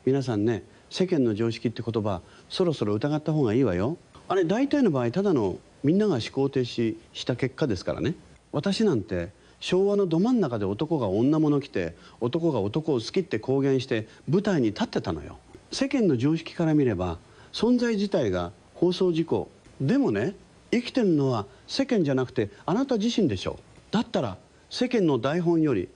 皆さんね、世間の常識って言葉そろそろ疑った方がいいわよ。あれ大体の場合ただのみんなが思考停止した結果ですからね。私なんて昭和のど真ん中で男が女物着て男が男を好きって公言して舞台に立ってたのよ。世間の常識から見れば存在自体が放送事故でもね、生きてるのは世間じゃなくてあなた自身でしょ。だったら世間の台本より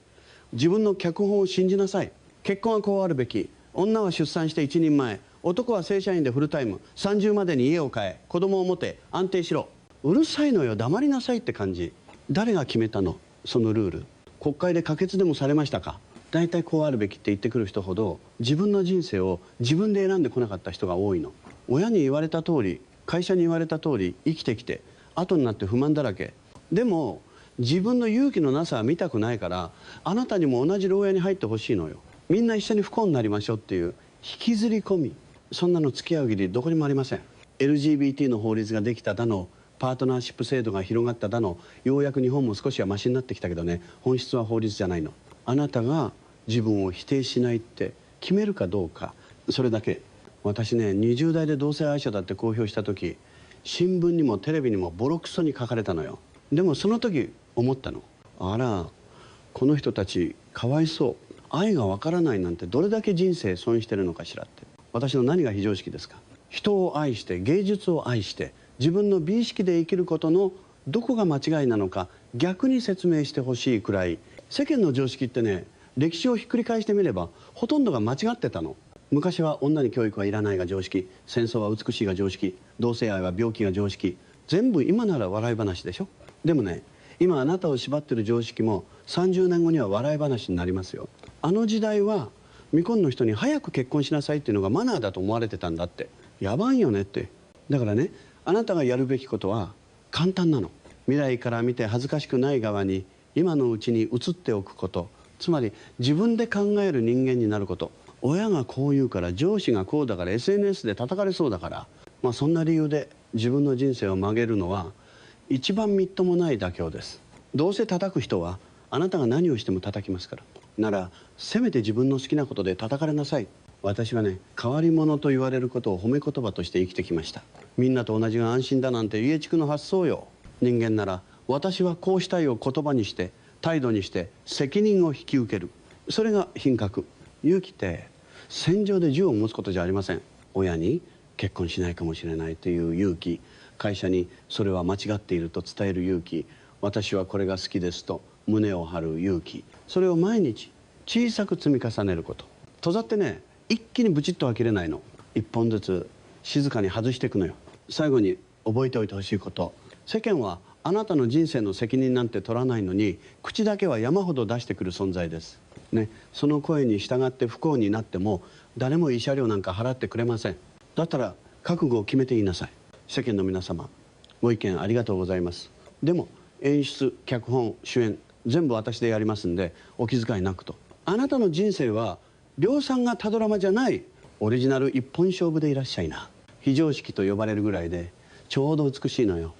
自分の脚本を信じなさい。結婚はこうあるべき、女は出産して一人前、男は正社員でフルタイム、30までに家を買え、子供を持て、安定しろ。うるさいのよ、黙りなさいって感じ。誰が決めたのそのルール。国会で可決でもされましたか。大体こうあるべきって言ってくる人ほど自分の人生を自分で選んでこなかった人が多いの。親に言われた通り、会社に言われた通り生きてきて後になって不満だらけ。でも自分の勇気のなさは見たくないから、あなたにも同じ牢屋に入ってほしいのよ。みんな一緒に不幸になりましょうっていう引きずり込み、そんなの付き合う義理どこにもありません。 LGBT の法律ができただの、パートナーシップ制度が広がっただの、ようやく日本も少しはマシになってきたけどね、本質は法律じゃないの。あなたが自分を否定しないって決めるかどうか、それだけ。私ね、20代で同性愛者だって公表した時、新聞にもテレビにもボロクソに書かれたのよ。でもその時思ったの。あら、この人たちかわいそう、愛がわからないなんてどれだけ人生損してるのかしらって。私の何が非常識ですか。人を愛して芸術を愛して自分の美意識で生きることのどこが間違いなのか逆に説明してほしいくらい、世間の常識ってね、歴史をひっくり返してみればほとんどが間違ってたの。昔は女に教育はいらないが常識、戦争は美しいが常識、同性愛は病気が常識、全部今なら笑い話でしょ。でもね、今あなたを縛ってる常識も30年後には笑い話になりますよ。あの時代は未婚の人に早く結婚しなさいっていうのがマナーだと思われてたんだって。やばいよねって。だからね、あなたがやるべきことは簡単なの。未来から見て恥ずかしくない側に今のうちに移っておくこと、つまり自分で考える人間になること。親がこう言うから、上司がこうだから、 SNS で叩かれそうだから、そんな理由で自分の人生を曲げるのは一番みっともない妥協です。どうせ叩く人はあなたが何をしても叩きますから。ならせめて自分の好きなことで叩かれなさい。私はね、変わり者と言われることを褒め言葉として生きてきました。みんなと同じが安心だなんて家畜の発想よ。人間なら私はこうしたいを言葉にして態度にして責任を引き受ける。それが品格。勇気って戦場で銃を持つことじゃありません。親に結婚しないかもしれないという勇気、会社にそれは間違っていると伝える勇気、私はこれが好きですと胸を張る勇気、それを毎日小さく積み重ねること。戸ざってね、一気にブチッとは切れないの。一本ずつ静かに外していくのよ。最後に覚えておいてほしいこと、世間はあなたの人生の責任なんて取らないのに口だけは山ほど出してくる存在ですね。その声に従って不幸になっても誰も慰謝料なんか払ってくれません。だったら覚悟を決めて言いなさい。世間の皆様、ご意見ありがとうございます。でも演出、脚本、主演全部私でやりますんでお気遣いなくと。あなたの人生は量産型ドラマじゃないオリジナル一本勝負でいらっしゃいな。非常識と呼ばれるぐらいでちょうど美しいのよ。